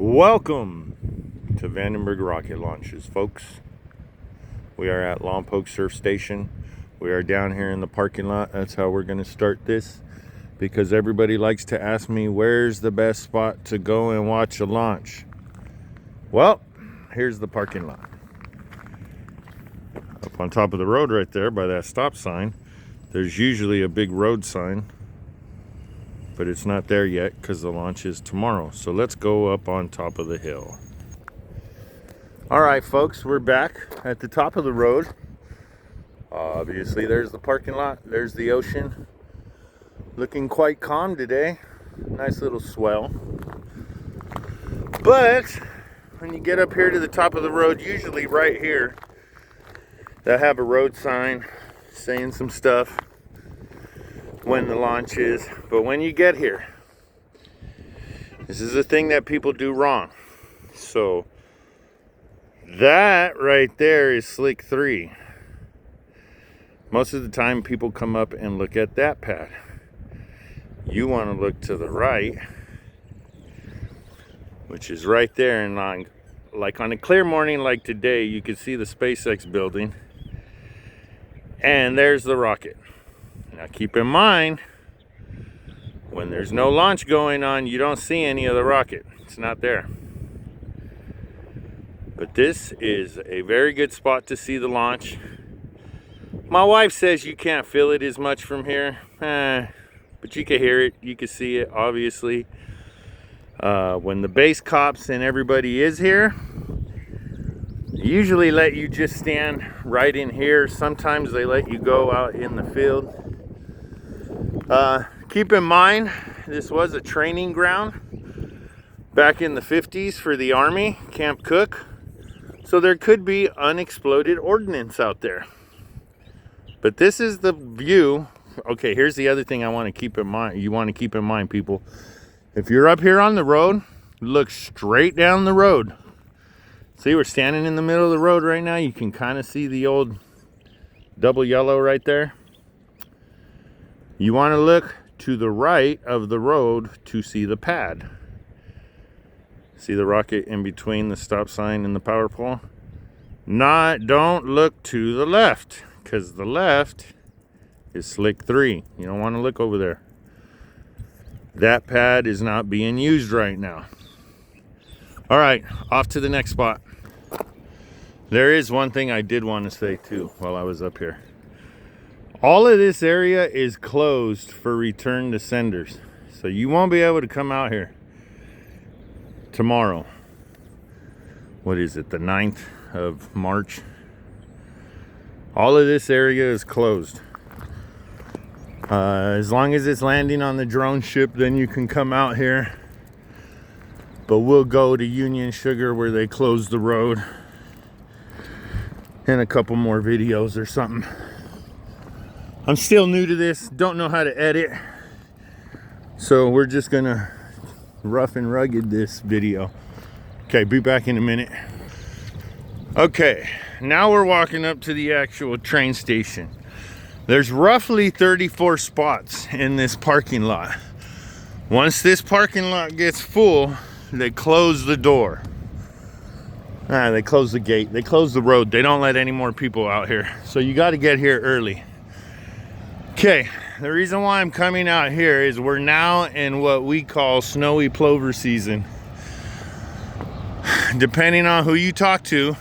Welcome to Vandenberg rocket launches, folks. We are at Lompoc Surf Station. We are down here in the parking lot. That's how we're going to start this, because everybody likes to ask me where's the best spot to go and watch a launch. Well, here's the parking lot. Up on top of the road right there by that stop sign, there's usually a big road sign, but it's not there yet because the launch is tomorrow. So let's go up on top of the hill. All right, folks, we're back at the top of the road. Obviously, there's the parking lot. There's the ocean. Looking quite calm today. Nice little swell. But when you get up here to the top of the road, usually right here, they have a road sign saying some stuff when the launch is. But when you get here, this is the thing that people do wrong. So that right there is slick 3. Most of the time people come up and look at that pad. You want to look to the right, which is right there, and like on a clear morning like today, you can see the SpaceX building, and there's the rocket. Now keep in mind, when there's no launch going on, you don't see any of the rocket. It's not there. But this is a very good spot to see the launch. My wife says you can't feel it as much from here, but you can hear it, you can see it, obviously. When the base cops and everybody is here, they usually let you just stand right in here. Sometimes they let you go out in the field. Keep in mind, this was a training ground back in the 50s for the Army, Camp Cook. So there could be unexploded ordnance out there. But this is the view. Okay, here's the other thing I want to keep in mind. You want to keep in mind, people. If you're up here on the road, look straight down the road. See, we're standing in the middle of the road right now. You can kind of see the old double yellow right there. You want to look to the right of the road to see the pad. See the rocket in between the stop sign and the power pole? Don't look to the left, because the left is slick 3. You don't want to look over there. That pad is not being used right now. All right, off to the next spot. There is one thing I did want to say too while I was up here. All of this area is closed for return to senders. So you won't be able to come out here tomorrow. What is it, the 9th of March? All of this area is closed. As long as it's landing on the drone ship, then you can come out here. But we'll go to Union Sugar where they close the road in a couple more videos or something. I'm still new to this, don't know how to edit, so we're just gonna rough and rugged this video. Okay, be back in a minute. Okay, now we're walking up to the actual train station. There's roughly 34 spots in this parking lot. Once this parking lot gets full, they close the door. They close the gate, they close the road. They don't let any more people out here. So you got to get here early. Okay, the reason why I'm coming out here is we're now in what we call snowy plover season. Depending on who you talk to,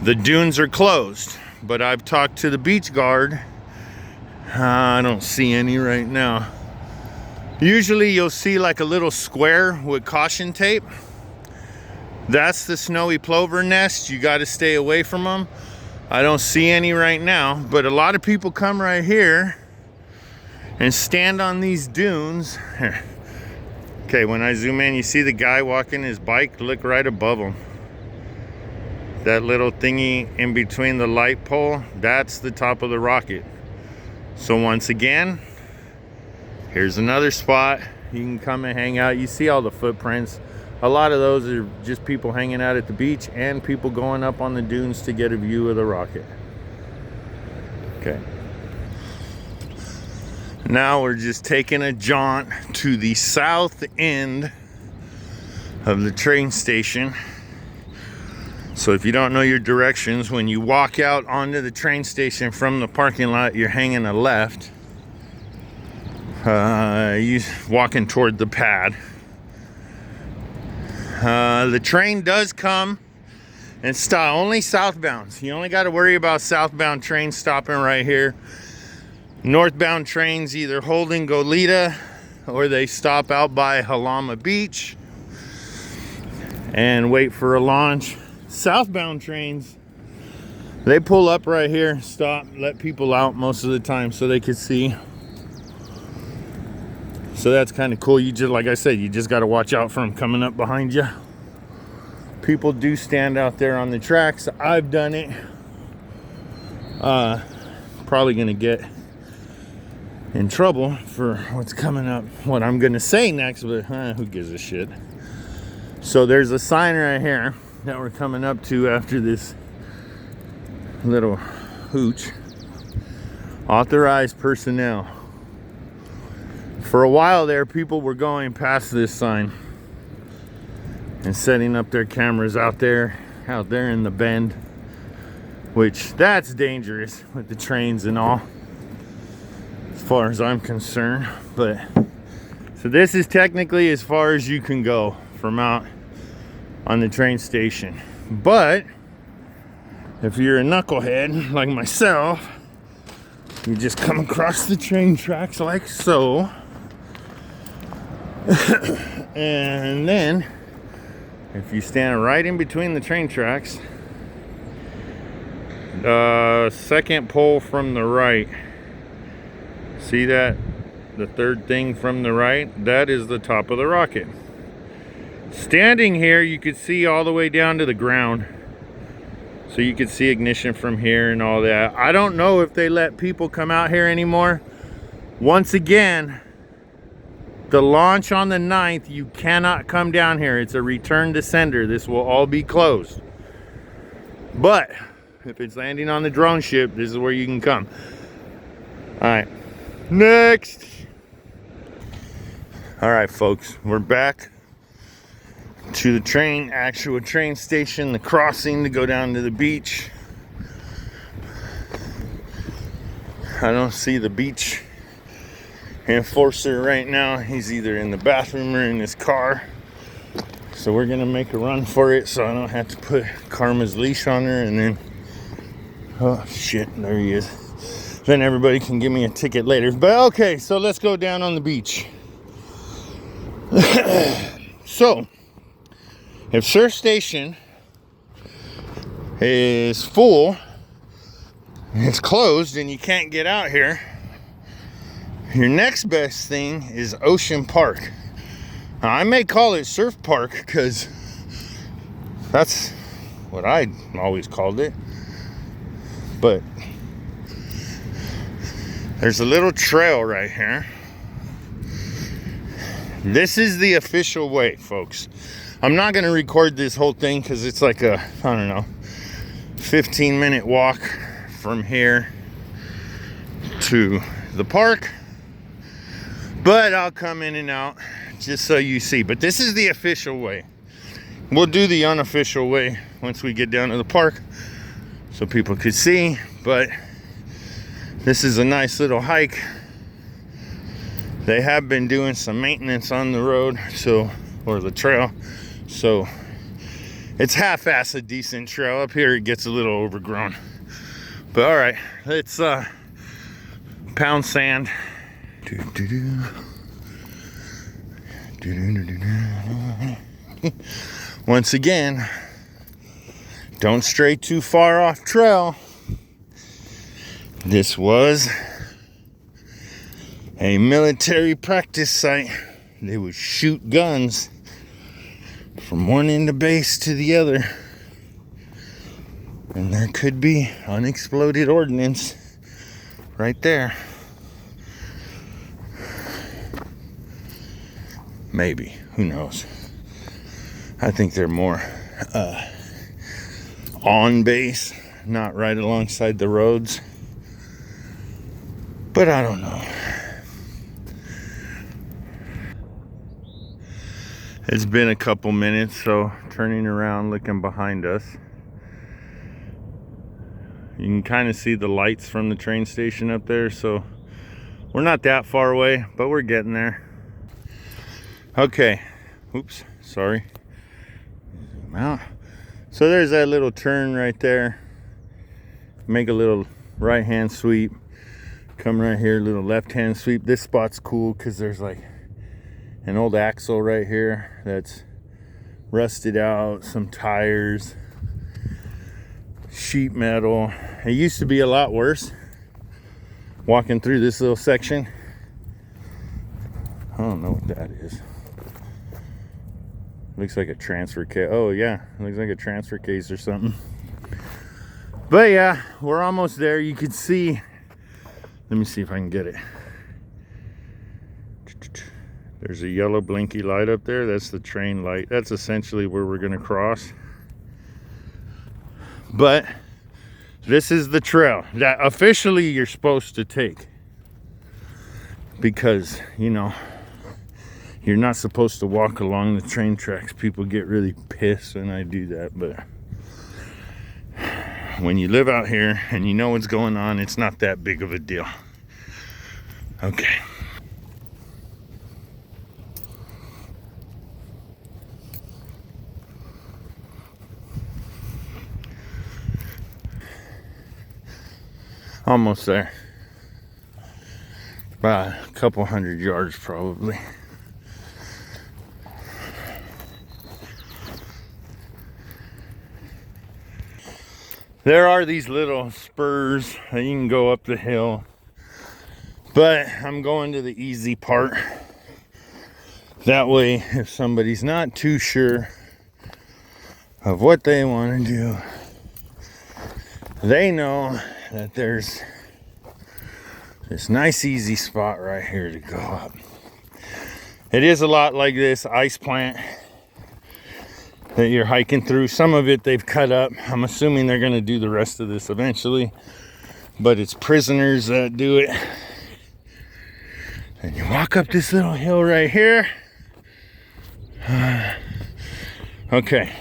the dunes are closed. But I've talked to the beach guard. I don't see any right now. Usually you'll see like a little square with caution tape. That's the snowy plover nest. You got to stay away from them. I don't see any right now, but a lot of people come right here and stand on these dunes. Here. Okay, when I zoom in, you see the guy walking his bike. Look right above him. That little thingy in between the light pole, that's the top of the rocket. So once again, here's another spot. You can come and hang out. You see all the footprints. A lot of those are just people hanging out at the beach and people going up on the dunes to get a view of the rocket. Okay. Now we're just taking a jaunt to the south end of the train station. So if you don't know your directions, when you walk out onto the train station from the parking lot, you're hanging a left. You walking toward the pad. The train does come and stop only southbound. You only got to worry about southbound trains stopping right here. Northbound trains either hold in Goleta or they stop out by Halama Beach and wait for a launch. Southbound trains, they pull up right here, stop, let people out most of the time so they can see. So that's kind of cool. You just, like I said, you just got to watch out for them coming up behind you. People do stand out there on the tracks. I've done it. Probably gonna get in trouble for what's coming up, what I'm gonna say next, but who gives a shit. So there's a sign right here that we're coming up to after this little hooch. Authorized personnel. For a while there, people were going past this sign and setting up their cameras out there in the bend, which that's dangerous with the trains and all, as far as I'm concerned. But so this is technically as far as you can go from out on the train station. But if you're a knucklehead like myself, you just come across the train tracks like so. And then if you stand right in between the train tracks, second pole from the right, see that? The third thing from the right, that is the top of the rocket. Standing here, you could see all the way down to the ground. So you could see ignition from here and all that. I don't know if they let people come out here anymore. Once again, the launch on the 9th, you cannot come down here. It's a return to sender. This will all be closed. But if it's landing on the drone ship, this is where you can come. All right, next. All right, folks, we're back to the actual train station, the crossing to go down to the beach. I don't see the beach enforcer right now. He's either in the bathroom or in his car. So we're gonna make a run for it so I don't have to put Karma's leash on her and then, oh shit, there he is. Then everybody can give me a ticket later. But okay, so let's go down on the beach. So, if Surf Station is full, it's closed and you can't get out here, your next best thing is Ocean Park. Now, I may call it Surf Park because that's what I always called it. But there's a little trail right here. This is the official way, folks. I'm not going to record this whole thing because it's like a, I don't know, 15-minute walk from here to the park. But I'll come in and out just so you see. But this is the official way. We'll do the unofficial way once we get down to the park so people could see. But this is a nice little hike. They have been doing some maintenance on the road, or the trail. So it's half-assed a decent trail. Up here it gets a little overgrown. But all right, let's pound sand. Once again, don't stray too far off trail. This was a military practice site. They would shoot guns from one end of base to the other, and there could be unexploded ordnance right there. Maybe, who knows? I think they're more on base, not right alongside the roads, but I don't know. It's been a couple minutes, so turning around, looking behind us, you can kind of see the lights from the train station up there. So we're not that far away, but we're getting there. Okay, oops, sorry. Wow. So there's that little turn right there. Make a little right hand sweep. Come right here, little left hand sweep. This spot's cool because there's like an old axle right here that's rusted out, some tires, sheet metal. It used to be a lot worse. Walking through this little section, I don't know what that is. Looks like a transfer case. Oh yeah, looks like a transfer case or something. But yeah, we're almost there. You can see, let me see if I can get it. There's a yellow blinky light up there. That's the train light. That's essentially where we're gonna cross. But this is the trail that officially you're supposed to take, because, you know, you're not supposed to walk along the train tracks. People get really pissed when I do that, but when you live out here and you know what's going on, it's not that big of a deal. Okay. Almost there. About a couple hundred yards probably. There are these little spurs that you can go up the hill, but I'm going to the easy part. That way, if somebody's not too sure of what they want to do, they know that there's this nice easy spot right here to go up. It is a lot like this ice plant that you're hiking through. Some of it they've cut up. I'm assuming they're going to do the rest of this eventually, but it's prisoners that do it. And you walk up this little hill right here. Okay,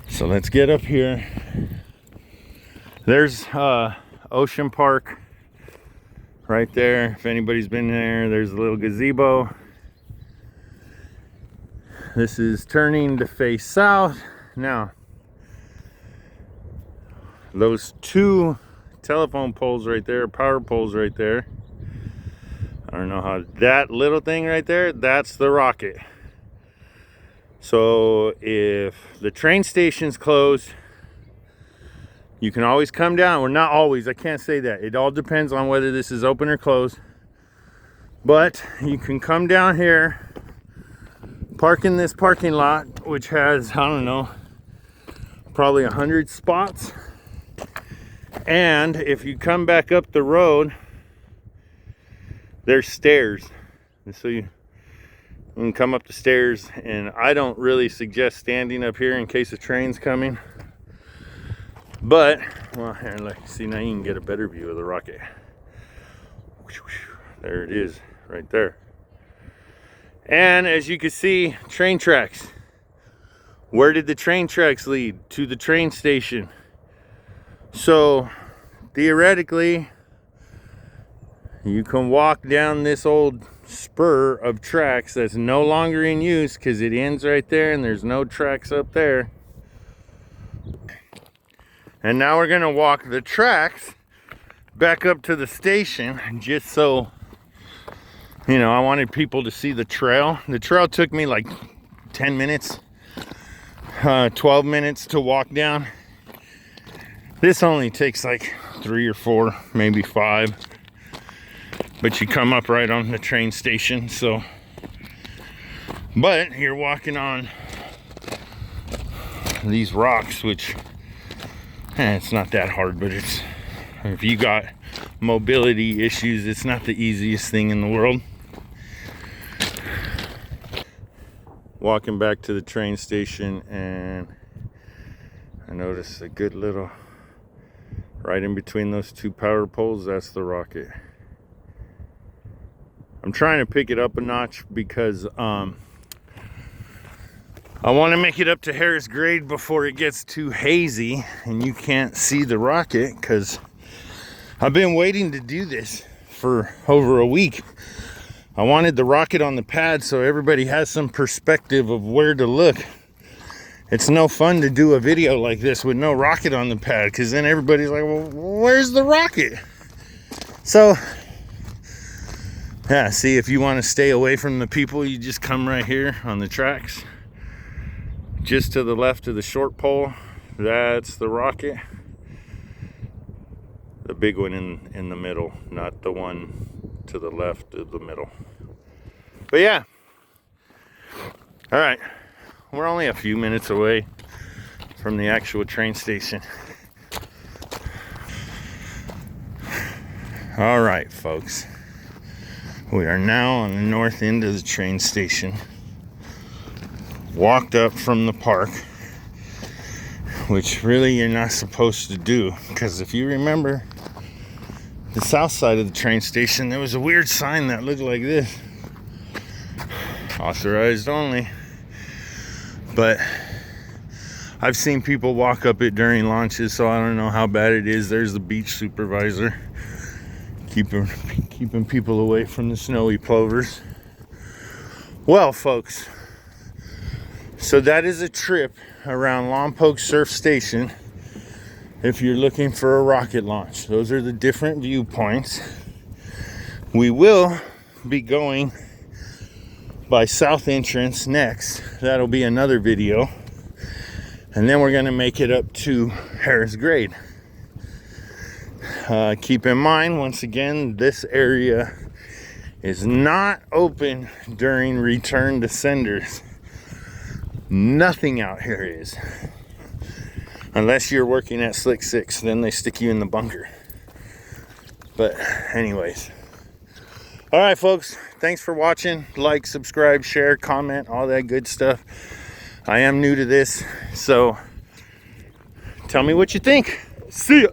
so let's get up here. There's Ocean Park right there. If anybody's been there, there's a little gazebo. This is turning to face south. Now, those two telephone poles right there, power poles right there, I don't know how, that little thing right there, that's the rocket. So if the train station's closed, you can always come down. Well, not always, I can't say that. It all depends on whether this is open or closed. But you can come down here, park in this parking lot, which has, I don't know, probably 100 spots. And if you come back up the road, there's stairs. And so you can come up the stairs. And I don't really suggest standing up here in case a train's coming. But, well, here, look, see, now you can get a better view of the rocket. There it is, right there. And as you can see, train tracks. Where did the train tracks lead? To the train station. So, theoretically, you can walk down this old spur of tracks that's no longer in use because it ends right there and there's no tracks up there. And now we're gonna walk the tracks back up to the station, just so, you know, I wanted people to see the trail. The trail took me like 10 minutes, 12 minutes to walk down. This only takes like 3 or 4, maybe 5. But you come up right on the train station, so. But you're walking on these rocks, which, it's not that hard, but it's, if you got mobility issues, it's not the easiest thing in the world. Walking back to the train station, and I noticed a good little, right in between those two power poles, that's the rocket. I'm trying to pick it up a notch because I want to make it up to Harris grade before it gets too hazy and you can't see the rocket, because I've been waiting to do this for over a week. I wanted the rocket on the pad so everybody has some perspective of where to look. It's no fun to do a video like this with no rocket on the pad, because then everybody's like, well, where's the rocket? So, yeah, see, if you want to stay away from the people, you just come right here on the tracks. Just to the left of the short pole, that's the rocket. The big one in the middle, not the one to the left of the middle. But yeah, all right, we're only a few minutes away from the actual train station. All right, folks, we are now on the north end of the train station. Walked up from the park, which really you're not supposed to do, because if you remember the south side of the train station, there was a weird sign that looked like this: authorized only. But I've seen people walk up it during launches, so I don't know how bad it is. There's the beach supervisor keeping people away from the snowy plovers. Well, folks, so that is a trip around Lompoc Surf Station if you're looking for a rocket launch. Those are the different viewpoints. We will be going by South Entrance next. That'll be another video. And then we're going to make it up to Harris Grade. Keep in mind, once again, this area is not open during return to senders. Nothing out here is. Unless you're working at Slick 6, then they stick you in the bunker. But anyways. All right, folks, thanks for watching. Like, subscribe, share, comment, all that good stuff. I am new to this, so tell me what you think. See ya.